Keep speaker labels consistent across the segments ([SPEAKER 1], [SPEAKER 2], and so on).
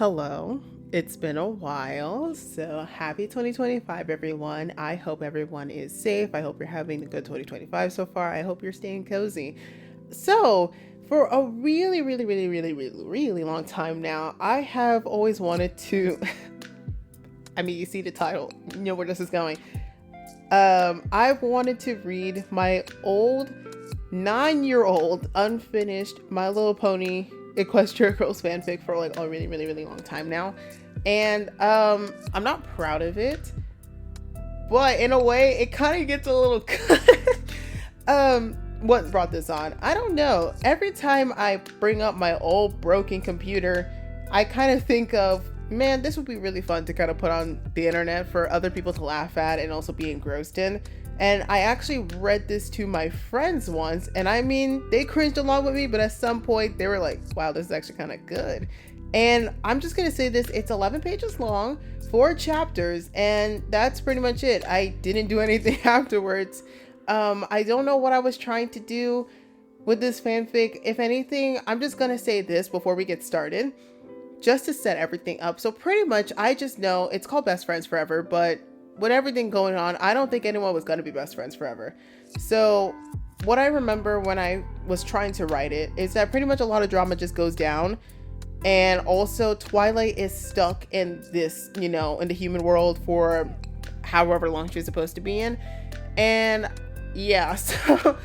[SPEAKER 1] Hello, it's been a while, so happy 2025 everyone. I hope everyone is safe. I hope you're having a good 2025 so far. I hope you're staying cozy. So for a really long time now, I have always wanted to I mean, you see the title, you know where this is going. I've wanted to read my old 9-year-old unfinished My Little Pony Equestria Girls fanfic for like a really long time now, and I'm not proud of it, but in a way it kind of gets a little what brought this on, I don't know. Every time I bring up my old broken computer, I kind of think of, man, this would be really fun to kind of put on the internet for other people to laugh at and also be engrossed in. And I actually read this to my friends once, and I mean, they cringed along with me, but at some point they were like, wow, this is actually kind of good. And I'm just gonna say this, it's 11 pages long, 4 chapters, and that's pretty much it. I didn't do anything afterwards. I don't know what I was trying to do with this fanfic. If anything, I'm just gonna say this before we get started, just to set everything up. So pretty much, I just know it's called Best Friends Forever, but with everything going on, I don't think anyone was going to be best friends forever. So what I remember when I was trying to write it is that pretty much a lot of drama just goes down. And also Twilight is stuck in this, you know, in the human world for however long she's supposed to be in. And yeah, so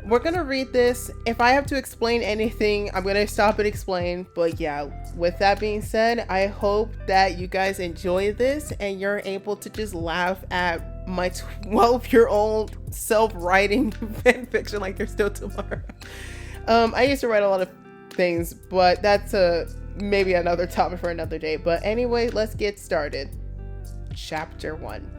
[SPEAKER 1] we're going to read this. If I have to explain anything, I'm going to stop and explain. But yeah, with that being said, I hope that you guys enjoy this and you're able to just laugh at my 12-year-old self-writing fanfiction like there's still tomorrow. I used to write a lot of things, but that's maybe another topic for another day. But anyway, let's get started. Chapter 1.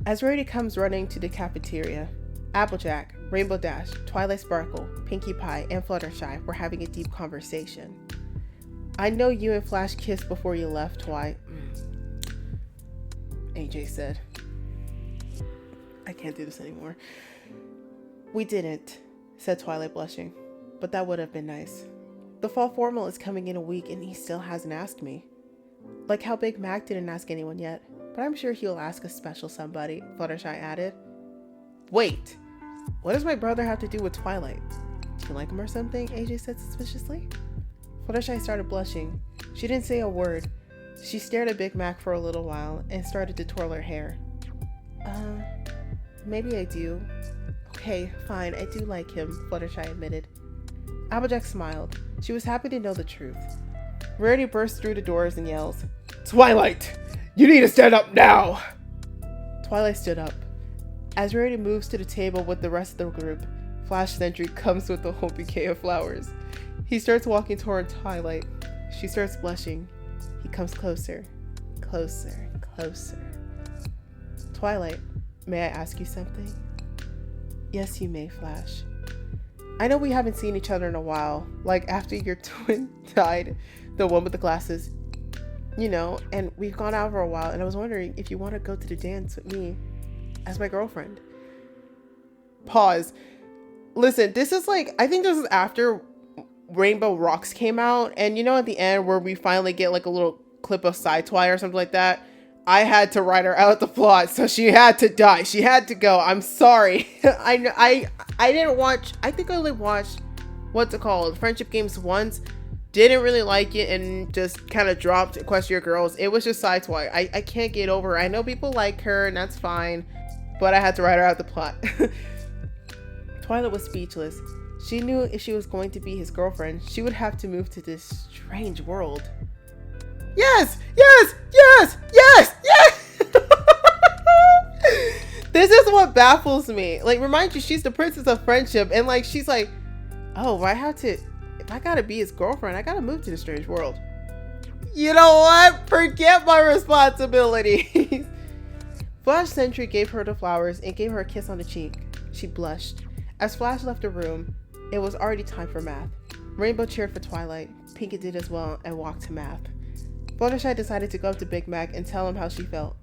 [SPEAKER 1] As Rarity comes running to the cafeteria, Applejack, Rainbow Dash, Twilight Sparkle, Pinkie Pie, and Fluttershy were having a deep conversation. I know you and Flash kissed before you left, Twi. AJ said. I can't do this anymore. We didn't, said Twilight, blushing, but that would have been nice. The fall formal is coming in a week and he still hasn't asked me. Like how Big Mac didn't ask anyone yet, but I'm sure he'll ask a special somebody, Fluttershy added. Wait, what does my brother have to do with Twilight? Do you like him or something? AJ said suspiciously. Fluttershy started blushing. She didn't say a word. She stared at Big Mac for a little while and started to twirl her hair. Maybe I do. Okay, fine, I do like him, Fluttershy admitted. Applejack smiled. She was happy to know the truth. Rarity burst through the doors and yells, Twilight! You need to stand up now! Twilight stood up. As Rarity moves to the table with the rest of the group, Flash Sentry comes with a whole bouquet of flowers. He starts walking toward Twilight. She starts blushing. He comes closer, closer, closer. Twilight, may I ask you something? Yes, you may, Flash. I know we haven't seen each other in a while, like after your twin died, the one with the glasses, you know, and we've gone out for a while, and I was wondering if you want to go to the dance with me as my girlfriend. Pause. Listen, this is like, I think this is after Rainbow Rocks came out, and you know at the end where we finally get like a little clip of Sci-Twi or something like that, I had to write her out the plot, so she had to die. She had to go. I'm sorry. I didn't watch, I think I only watched, what's it called, Friendship Games once. Didn't really like it and just kind of dropped Equestria Girls. It was just Sci-Twi. I can't get over her. I know people like her and that's fine, but I had to write her out the plot. Twilight was speechless. She knew if she was going to be his girlfriend, she would have to move to this strange world. Yes! Yes! Yes! Yes! Yes! This is what baffles me. Like, remind you, she's the princess of friendship, and like, she's like, oh, if I gotta be his girlfriend, I gotta move to the strange world. You know what? Forget my responsibilities. Flash Sentry gave her the flowers and gave her a kiss on the cheek. She blushed. As Flash left the room, it was already time for math. Rainbow cheered for Twilight. Pinkie did as well and walked to math. Fluttershy decided to go up to Big Mac and tell him how she felt,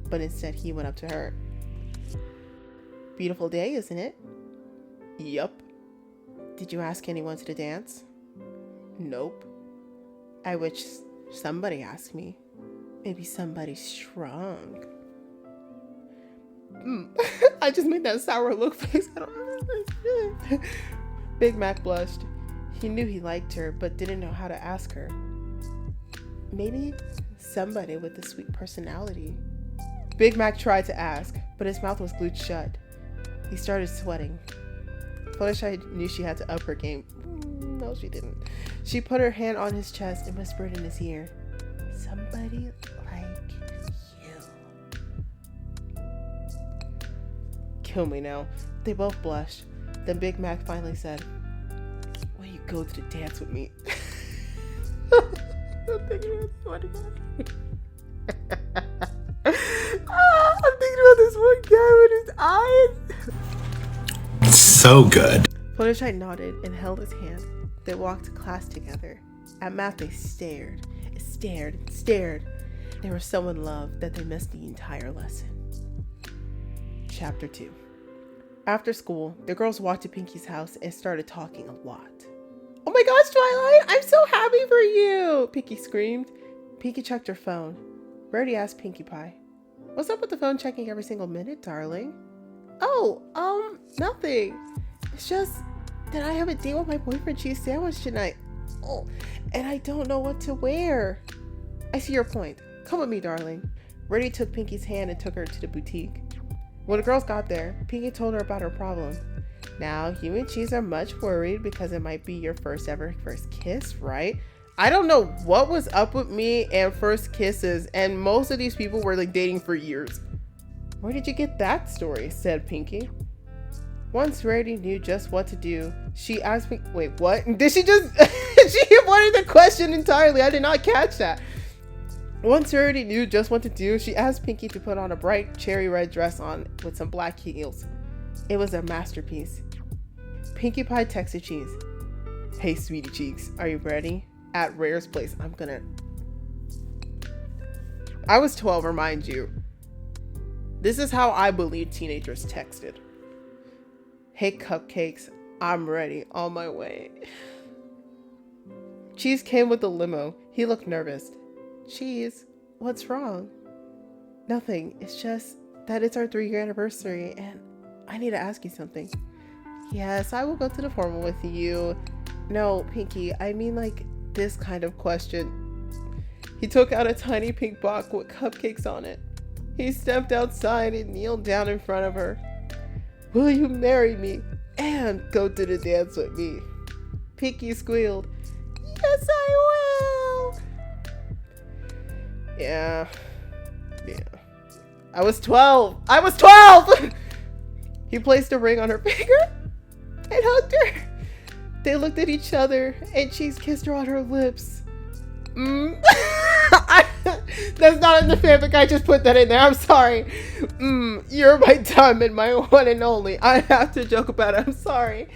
[SPEAKER 1] but instead he went up to her. Beautiful day, isn't it? Yup. Did you ask anyone to the dance? Nope. I wish somebody asked me. Maybe somebody strong. I just made that sour look face. I don't know. Big Mac blushed. He knew he liked her, but didn't know how to ask her. Maybe somebody with a sweet personality. Big Mac tried to ask, but his mouth was glued shut. He started sweating. Fluttershy knew she had to up her game. No, she didn't. She put her hand on his chest and whispered in his ear, "Somebody like you." Kill me now. They both blushed. Then Big Mac finally said, "Will you go to the dance with me?" I'm thinking about this one guy with his eyes.
[SPEAKER 2] So good.
[SPEAKER 1] Fluttershy nodded and held his hand. They walked to class together. At math, they stared. They were so in love that they missed the entire lesson. Chapter 2. After school, the girls walked to Pinky's house and started talking a lot. "Oh my gosh, Twilight! I'm so happy for you!" Pinky screamed. Pinky checked her phone. Birdie asked Pinkie Pie, "What's up with the phone checking every single minute, darling?" "Oh, nothing. It's just that I have a date with my boyfriend cheese sandwich tonight. Oh, and I don't know what to wear." "I see your point. Come with me, darling." Birdie took Pinky's hand and took her to the boutique. When the girls got there, Pinky told her about her problem. "Now, you and Cheese are much worried because it might be your first kiss, right?" I don't know what was up with me and first kisses, and most of these people were like dating for years. "Where did you get that story?" said Pinky. Once Rarity knew just what to do, she asked me, wait, what? Did she just, she avoided the question entirely. I did not catch that. Once Rarity knew just what to do, she asked Pinky to put on a bright cherry red dress on with some black heels. It was a masterpiece. Pinkie Pie texted Cheese, "Hey, sweetie cheeks, are you ready? At Rare's place, I was 12, remind you. This is how I believe teenagers texted. "Hey, cupcakes, I'm ready, on my way." Cheese came with the limo. He looked nervous. "Cheese, what's wrong?" "Nothing, it's just that it's our 3-year anniversary and I need to ask you something." "Yes, I will go to the formal with you." "No, Pinky, I mean like this kind of question." He took out a tiny pink box with cupcakes on it. He stepped outside and kneeled down in front of her. "Will you marry me and go to the dance with me?" Pinky squealed, "Yes, I will." Yeah. I was 12. He placed a ring on her finger and hugged her. They looked at each other and Cheese kissed her on her lips. That's not in the fanfic, I just put that in there, I'm sorry. You're my diamond, my one and only. I have to joke about it, I'm sorry.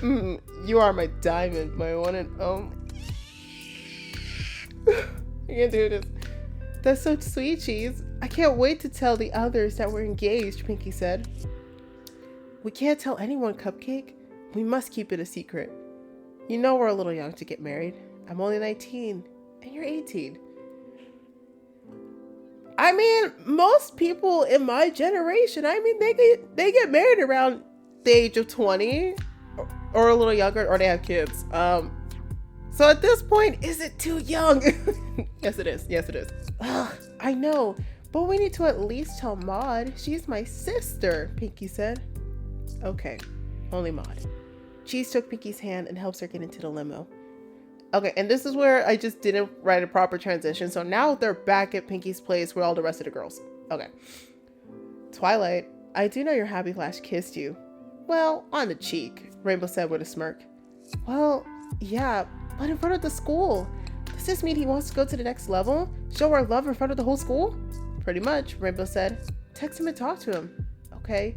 [SPEAKER 1] You are my diamond, my one and only. I can't do this. That's so sweet, Cheese. I can't wait to tell the others that we're engaged, Pinky said. "We can't tell anyone, Cupcake. We must keep it a secret. You know we're a little young to get married. I'm only 19, and you're 18. I mean, most people in my generation, I mean, they get married around the age of 20 or a little younger, or they have kids. So at this point, is it too young? Yes, it is. Ugh, I know, but we need to at least tell Maud. She's my sister, Pinky said. Okay, only Maud. Cheese took Pinky's hand and helps her get into the limo. Okay, and this is where I just didn't write a proper transition. So now they're back at Pinky's place with all the rest of the girls. Okay. Twilight, I do know your happy Flash kissed you. Well, on the cheek, Rainbow said with a smirk. Well, yeah, but in front of the school. Does this mean he wants to go to the next level? Show our love in front of the whole school? Pretty much, Rainbow said. Text him and talk to him. Okay.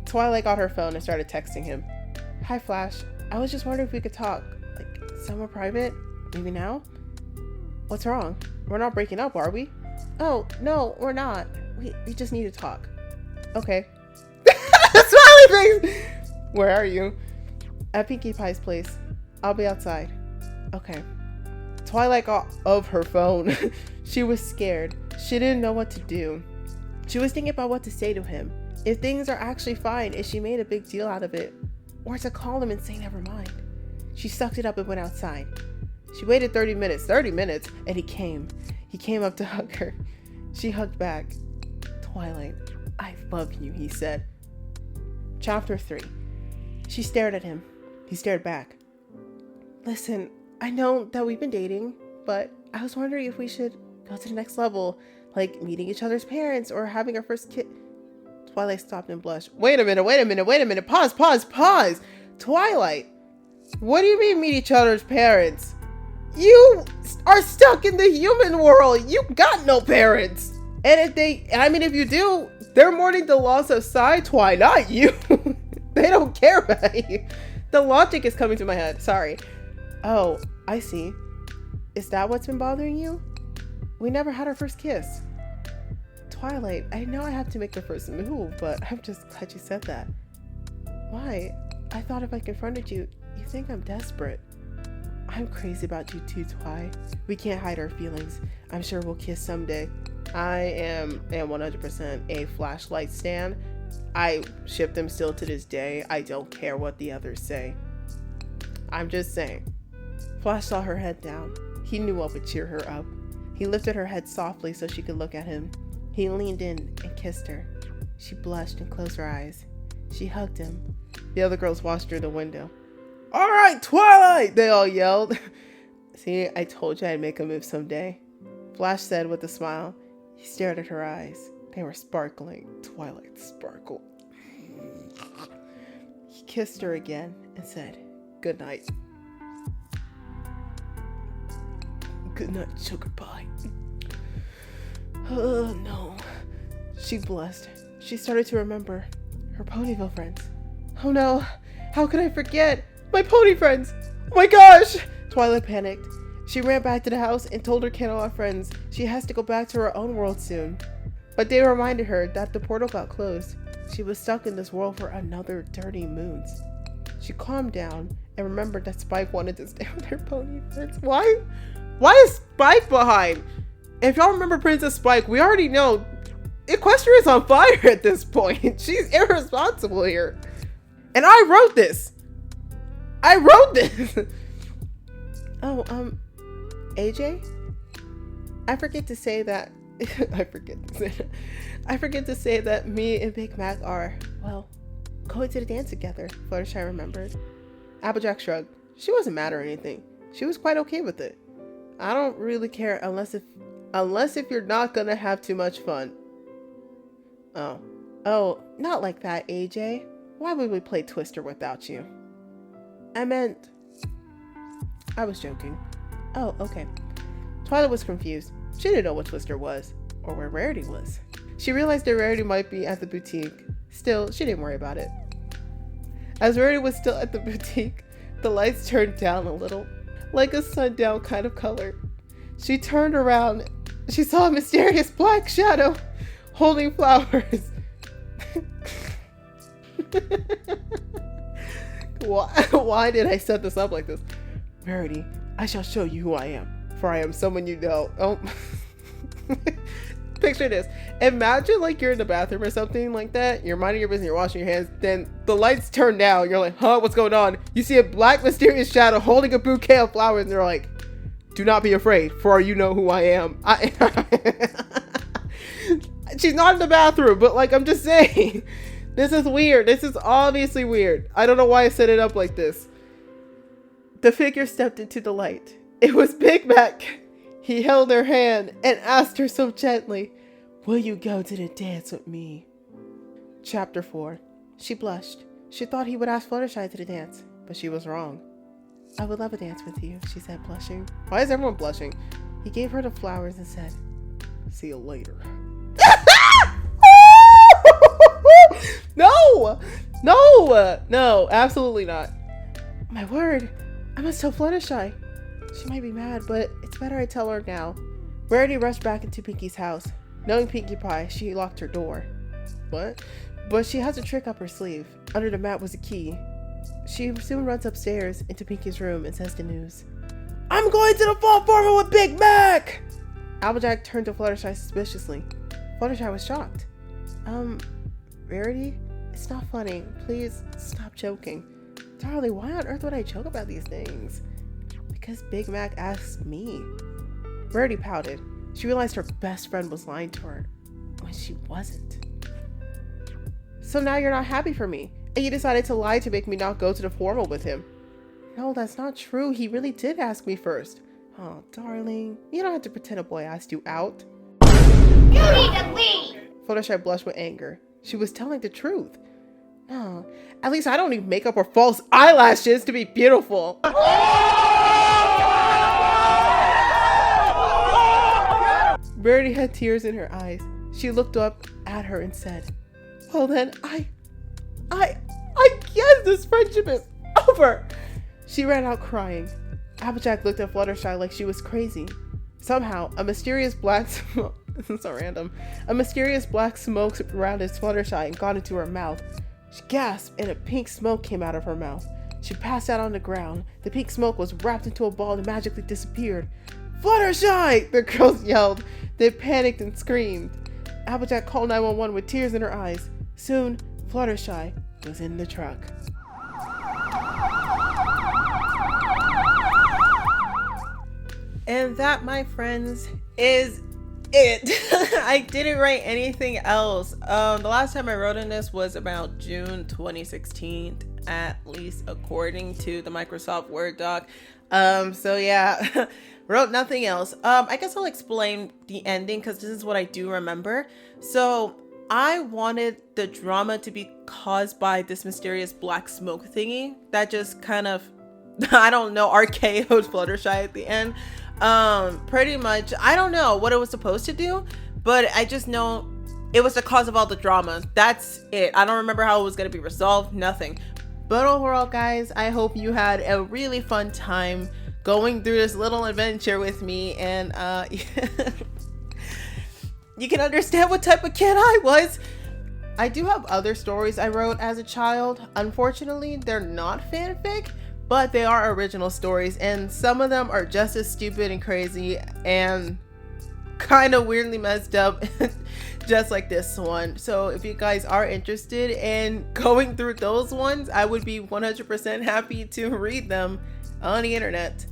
[SPEAKER 1] Twilight got her phone and started texting him. Hi, Flash. I was just wondering if we could talk. Like, somewhere private? Maybe now? What's wrong? We're not breaking up, are we? Oh, no, we're not. We just need to talk. Okay. Smiley face! Where are you? At Pinkie Pie's place. I'll be outside. Okay. Twilight got of her phone. She was scared. She didn't know what to do. She was thinking about what to say to him. If things are actually fine, if she made a big deal out of it. Or to call him and say never mind. She sucked it up and went outside. She waited 30 minutes, and he came. He came up to hug her. She hugged back. Twilight, I love you, he said. Chapter 3. She stared at him. He stared back. Listen, I know that we've been dating, but I was wondering if we should go to the next level, like meeting each other's parents or having our first kid. Twilight stopped and blushed. Wait a minute. Pause. Twilight, what do you mean meet each other's parents? You are stuck in the human world. You got no parents. And if you do, they're mourning the loss of Twi, not you. They don't care about you. The logic is coming to my head. Sorry. Oh, I see. Is that what's been bothering you? We never had our first kiss. Twilight, I know I have to make the first move, but I'm just glad you said that. Why? I thought if I confronted you, you'd think I'm desperate. I'm crazy about you too, Twi. We can't hide our feelings. I'm sure we'll kiss someday. I am 100% a flashlight stan. I ship them still to this day. I don't care what the others say. I'm just saying. Flash saw her head down. He knew what would cheer her up. He lifted her head softly so she could look at him. He leaned in and kissed her. She blushed and closed her eyes. She hugged him. The other girls watched through the window. All right, Twilight, they all yelled. See, I told you I'd make a move someday, Flash said with a smile. He stared at her eyes. They were sparkling. Twilight sparkled. He kissed her again and said, good night. Good night, sugar pie. Oh, no. She blushed. She started to remember her Ponyville friends. Oh no, how could I forget? My pony friends! Oh my gosh! Twilight panicked. She ran back to the house and told her Camelot friends she has to go back to her own world soon. But they reminded her that the portal got closed. She was stuck in this world for another 30 moons. She calmed down and remembered that Spike wanted to stay with her pony friends. Why is Spike behind? If y'all remember Princess Spike, we already know Equestria is on fire at this point. She's irresponsible here. And I wrote this. Oh, AJ? I forget to say that me and Big Mac are, well, going to the dance together, Fluttershy remembered. Applejack shrugged. She wasn't mad or anything. She was quite okay with it. I don't really care unless if you're not gonna have too much fun. Oh, not like that, AJ. Why would we play Twister without you? I was joking. Oh, okay. Twilight was confused. She didn't know what Twister was, or where Rarity was. She realized that Rarity might be at the boutique. Still, she didn't worry about it. As Rarity was still at the boutique, the lights turned down a little, like a sundown kind of color. She turned around. She saw a mysterious black shadow holding flowers. Why did I set this up like this? Rarity, I shall show you who I am, for I am someone you know. Oh. Picture this. Imagine like you're in the bathroom or something like that. You're minding your business, you're washing your hands. Then the lights turn down. You're like, huh, what's going on? You see a black mysterious shadow holding a bouquet of flowers. And they're like, do not be afraid, for you know who I am. She's not in the bathroom, but like, I'm just saying. This is weird. This is obviously weird. I don't know why I set it up like this. The figure stepped into the light. It was Big Mac. He held her hand and asked her so gently, will you go to the dance with me? Chapter 4. She blushed. She thought he would ask Fluttershy to the dance, but she was wrong. I would love a dance with you, she said, blushing. Why is everyone blushing? He gave her the flowers and said, see you later. No, absolutely not. My word, I must tell Fluttershy. She might be mad, but it's better I tell her now. Rarity rushed back into Pinky's house. Knowing Pinkie Pie, she locked her door. What? But she has a trick up her sleeve. Under the mat was a key. She soon runs upstairs into Pinky's room and says the news. I'm going to the fall forward with Big Mac! Applejack turned to Fluttershy suspiciously. Fluttershy was shocked. Rarity? It's not funny. Please stop joking. Darling, why on earth would I joke about these things? Because Big Mac asked me. Rarity pouted. She realized her best friend was lying to her when she wasn't. So now you're not happy for me, and you decided to lie to make me not go to the formal with him. No, that's not true. He really did ask me first. Oh, darling, you don't have to pretend a boy asked you out.
[SPEAKER 2] You need to leave!
[SPEAKER 1] Fluttershy blushed with anger. She was telling the truth. No, at least I don't need makeup or false eyelashes to be beautiful. Rarity had tears in her eyes. She looked up at her and said, well then, I guess this friendship is over. She ran out crying. Applejack looked at Fluttershy like she was crazy. Somehow, a mysterious black smoke, this is so random, a mysterious black smoke surrounded Fluttershy and got into her mouth. She gasped and a pink smoke came out of her mouth. She passed out on the ground. The pink smoke was wrapped into a ball and magically disappeared. Fluttershy! The girls yelled. They panicked and screamed. Applejack called 911 with tears in her eyes. Soon, Fluttershy was in the truck. And that, my friends, is it. I didn't write anything else. The last time I wrote in this was about June 2016, at least according to the Microsoft Word doc. So yeah, wrote nothing else. I guess I'll explain the ending because this is what I do remember. So I wanted the drama to be caused by this mysterious black smoke thingy that just kind of, I don't know, RKO'd Fluttershy at the end. Pretty much, I don't know what it was supposed to do, but I just know it was the cause of all the drama. That's it. I don't remember how it was going to be resolved, nothing. But overall, guys, I hope you had a really fun time going through this little adventure with me, and you can understand what type of kid I was. I do have other stories I wrote as a child. Unfortunately, they're not fanfic, but they are original stories, and some of them are just as stupid and crazy and kind of weirdly messed up, just like this one. So if you guys are interested in going through those ones, I would be 100% happy to read them on the internet.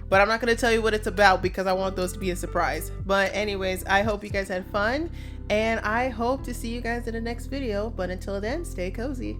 [SPEAKER 1] But I'm not going to tell you what it's about because I want those to be a surprise. But anyways, I hope you guys had fun, and I hope to see you guys in the next video. But until then, stay cozy.